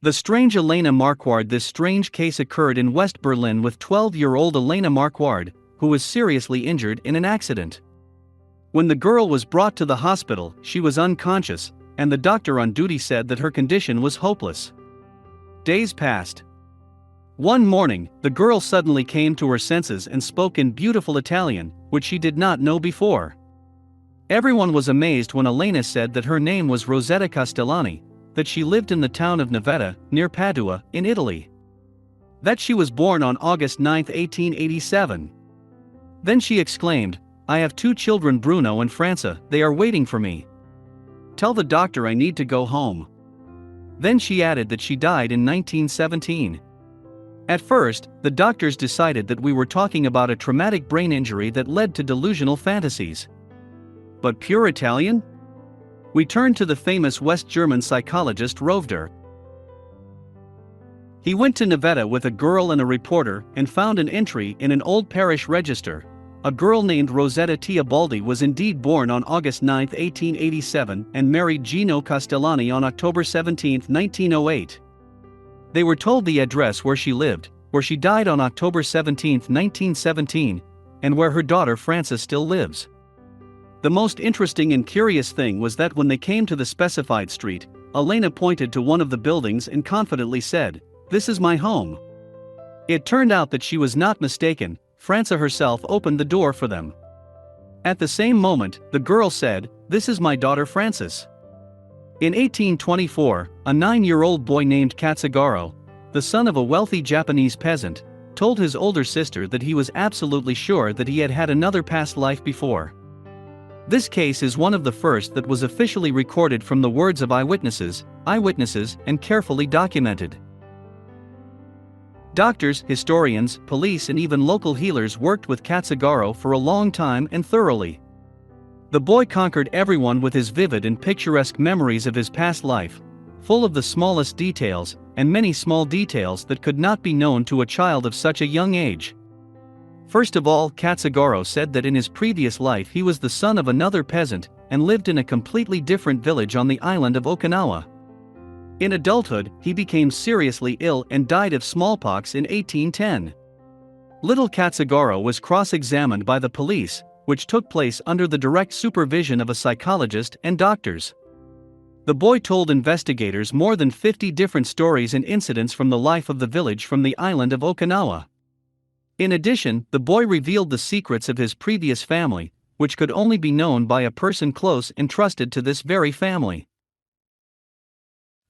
The strange Elena Marquard. This strange case occurred in West Berlin with 12-year-old Elena Marquard, who was seriously injured in an accident. When the girl was brought to the hospital, she was unconscious, and the doctor on duty said that her condition was hopeless. Days passed. One morning, the girl suddenly came to her senses and spoke in beautiful Italian, which she did not know before. Everyone was amazed when Elena said that her name was Rosetta Castellani, that she lived in the town of Novetta, near Padua, in Italy. That she was born on August 9, 1887. Then she exclaimed, "I have 2 children, Bruno and Franca, they are waiting for me. Tell the doctor I need to go home." Then she added that she died in 1917. At first, the doctors decided that we were talking about a traumatic brain injury that led to delusional fantasies. But pure Italian? We turned to the famous West German psychologist Rovder. He went to Novetta with a girl and a reporter and found an entry in an old parish register. A girl named Rosetta Teobaldi was indeed born on August 9, 1887 and married Gino Castellani on October 17, 1908. They were told the address where she lived, where she died on October 17, 1917, and where her daughter Franca still lives. The most interesting and curious thing was that when they came to the specified street, Elena pointed to one of the buildings and confidently said, "This is my home." It turned out that she was not mistaken. Franca herself opened the door for them. At the same moment, the girl said, "This is my daughter Frances." In 1824, a 9-year-old boy named Katsugaro, the son of a wealthy Japanese peasant, told his older sister that he was absolutely sure that he had had another past life before. This case is one of the first that was officially recorded from the words of eyewitnesses, and carefully documented. Doctors, historians, police and even local healers worked with Katsugaro for a long time and thoroughly. The boy conquered everyone with his vivid and picturesque memories of his past life, full of the smallest details, and many small details that could not be known to a child of such a young age. First of all, Katsugaro said that in his previous life he was the son of another peasant and lived in a completely different village on the island of Okinawa. In adulthood, he became seriously ill and died of smallpox in 1810. Little Katsugaro was cross-examined by the police, which took place under the direct supervision of a psychologist and doctors. The boy told investigators more than 50 different stories and incidents from the life of the village from the island of Okinawa. In addition, the boy revealed the secrets of his previous family, which could only be known by a person close and trusted to this very family.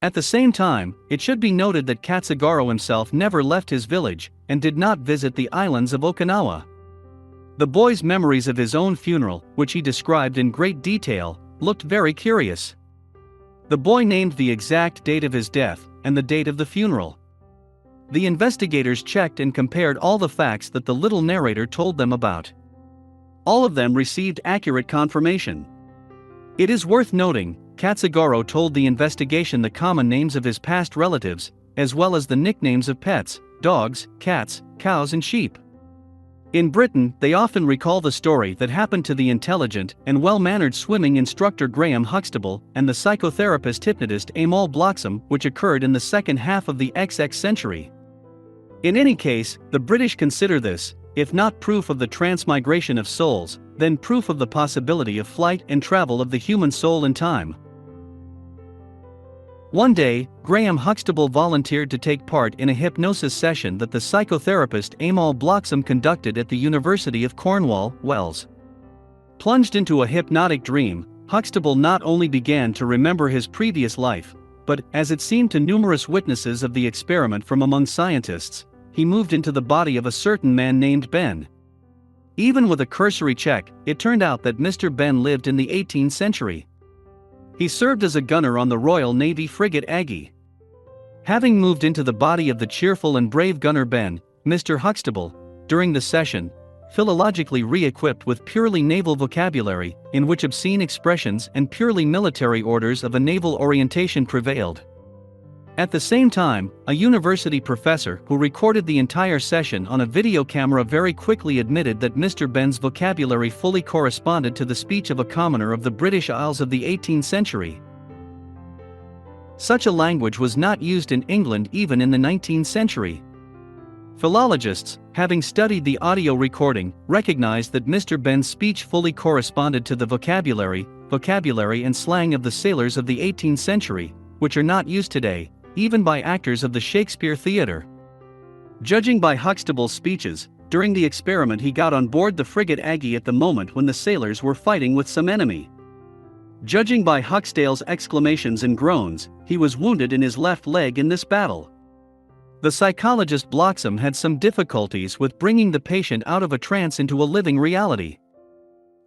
At the same time, it should be noted that Katsugaro himself never left his village and did not visit the islands of Okinawa. The boy's memories of his own funeral, which he described in great detail, looked very curious. The boy named the exact date of his death and the date of the funeral. The investigators checked and compared all the facts that the little narrator told them about. All of them received accurate confirmation. It is worth noting, Katsugaro told the investigation the common names of his past relatives, as well as the nicknames of pets, dogs, cats, cows and sheep. In Britain, they often recall the story that happened to the intelligent and well-mannered swimming instructor Graham Huxtable and the psychotherapist hypnotist Amal Bloxham, which occurred in the second half of the XX century. In any case, the British consider this, if not proof of the transmigration of souls, then proof of the possibility of flight and travel of the human soul in time. One day, Graham Huxtable volunteered to take part in a hypnosis session that the psychotherapist Amal Bloxham conducted at the University of Cornwall, Wales. Plunged into a hypnotic dream, Huxtable not only began to remember his previous life, but, as it seemed to numerous witnesses of the experiment from among scientists, he moved into the body of a certain man named Ben. Even with a cursory check, it turned out that Mr. Ben lived in the 18th century. He served as a gunner on the Royal Navy frigate Aggie. Having moved into the body of the cheerful and brave gunner Ben, Mr. Huxtable, during the session, philologically re-equipped with purely naval vocabulary, in which obscene expressions and purely military orders of a naval orientation prevailed. At the same time, a university professor who recorded the entire session on a video camera very quickly admitted that Mr. Ben's vocabulary fully corresponded to the speech of a commoner of the British Isles of the 18th century. Such a language was not used in England even in the 19th century. Philologists, having studied the audio recording, recognized that Mr. Ben's speech fully corresponded to the vocabulary and slang of the sailors of the 18th century, which are not used today, even by actors of the Shakespeare theatre. Judging by Huxtable's speeches, during the experiment he got on board the frigate Aggie at the moment when the sailors were fighting with some enemy. Judging by Huxtable's exclamations and groans, he was wounded in his left leg in this battle. The psychologist Bloxham had some difficulties with bringing the patient out of a trance into a living reality.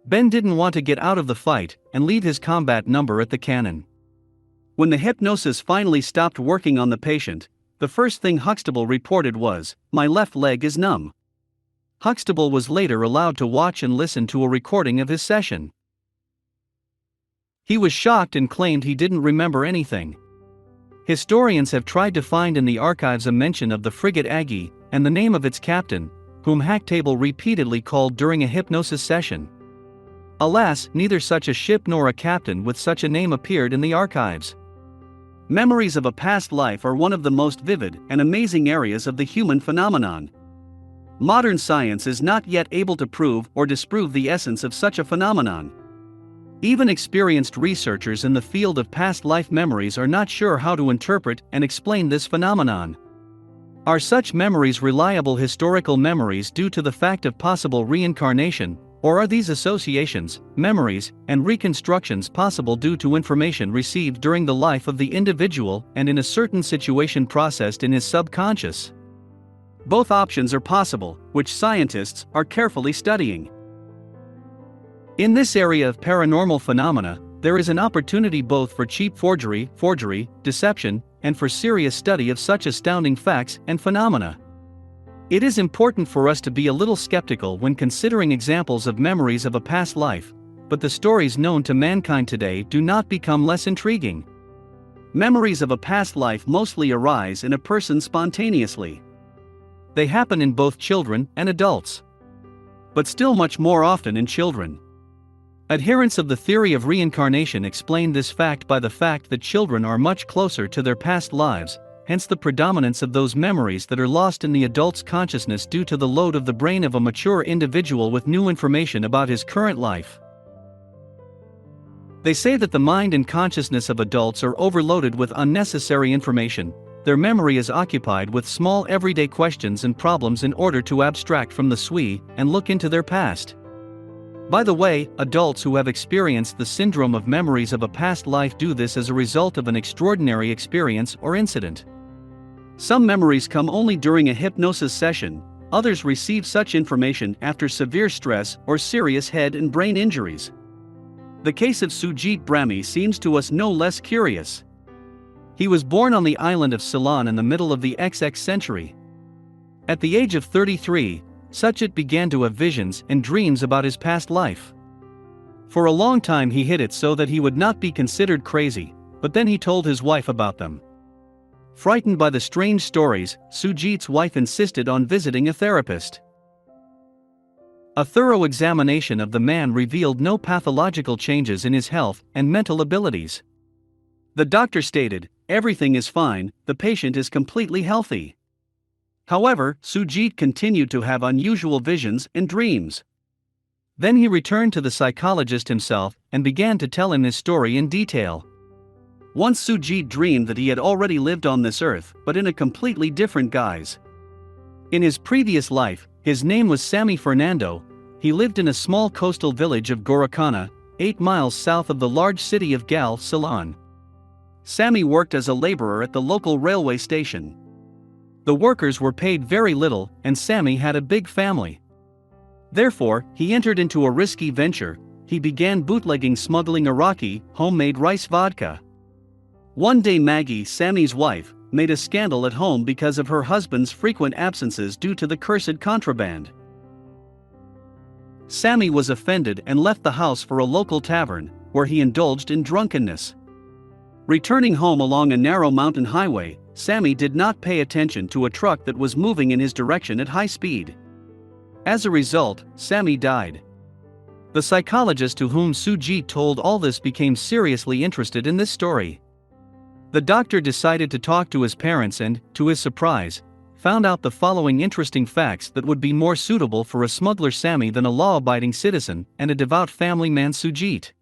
Ben didn't want to get out of the fight and leave his combat number at the cannon. When the hypnosis finally stopped working on the patient, the first thing Huxtable reported was, "My left leg is numb." Huxtable was later allowed to watch and listen to a recording of his session. He was shocked and claimed he didn't remember anything. Historians have tried to find in the archives a mention of the frigate Aggie and the name of its captain, whom Huxtable repeatedly called during a hypnosis session. Alas, neither such a ship nor a captain with such a name appeared in the archives. Memories of a past life are one of the most vivid and amazing areas of the human phenomenon. Modern science is not yet able to prove or disprove the essence of such a phenomenon. Even experienced researchers in the field of past life memories are not sure how to interpret and explain this phenomenon. Are such memories reliable historical memories due to the fact of possible reincarnation, or are these associations, memories, and reconstructions possible due to information received during the life of the individual and in a certain situation processed in his subconscious? Both options are possible, which scientists are carefully studying. In this area of paranormal phenomena, there is an opportunity both for cheap forgery, deception, and for serious study of such astounding facts and phenomena. It is important for us to be a little skeptical when considering examples of memories of a past life, but the stories known to mankind today do not become less intriguing. Memories of a past life mostly arise in a person spontaneously. They happen in both children and adults, but still much more often in children. Adherents of the theory of reincarnation explain this fact by the fact that children are much closer to their past lives, hence the predominance of those memories that are lost in the adult's consciousness due to the load of the brain of a mature individual with new information about his current life. They say that the mind and consciousness of adults are overloaded with unnecessary information. Their memory is occupied with small everyday questions and problems in order to abstract from the SWI and look into their past. By the way, adults who have experienced the syndrome of memories of a past life do this as a result of an extraordinary experience or incident. Some memories come only during a hypnosis session, others receive such information after severe stress or serious head and brain injuries. The case of Sujit Brahmi seems to us no less curious. He was born on the island of Ceylon in the middle of the XX century. At the age of 33, Sujit began to have visions and dreams about his past life. For a long time he hid it so that he would not be considered crazy, but then he told his wife about them. Frightened by the strange stories, Sujit's wife insisted on visiting a therapist. A thorough examination of the man revealed no pathological changes in his health and mental abilities. The doctor stated, "Everything is fine, the patient is completely healthy." However, Sujit continued to have unusual visions and dreams. Then he returned to the psychologist himself and began to tell him his story in detail. Once Sujit dreamed that he had already lived on this earth, but in a completely different guise. In his previous life, his name was Sammy Fernando. He lived in a small coastal village of Gorokana, 8 miles south of the large city of Gal, Ceylon. Sammy worked as a laborer at the local railway station. The workers were paid very little, and Sammy had a big family. Therefore, he entered into a risky venture. He began bootlegging, smuggling Iraqi, homemade rice vodka. One day Maggie, Sammy's wife, made a scandal at home because of her husband's frequent absences due to the cursed contraband. Sammy was offended and left the house for a local tavern, where he indulged in drunkenness. Returning home along a narrow mountain highway, Sammy did not pay attention to a truck that was moving in his direction at high speed. As a result, Sammy died. The psychologist to whom Sujit told all this became seriously interested in this story. The doctor decided to talk to his parents and, to his surprise, found out the following interesting facts that would be more suitable for a smuggler Sammy than a law-abiding citizen and a devout family man Sujit.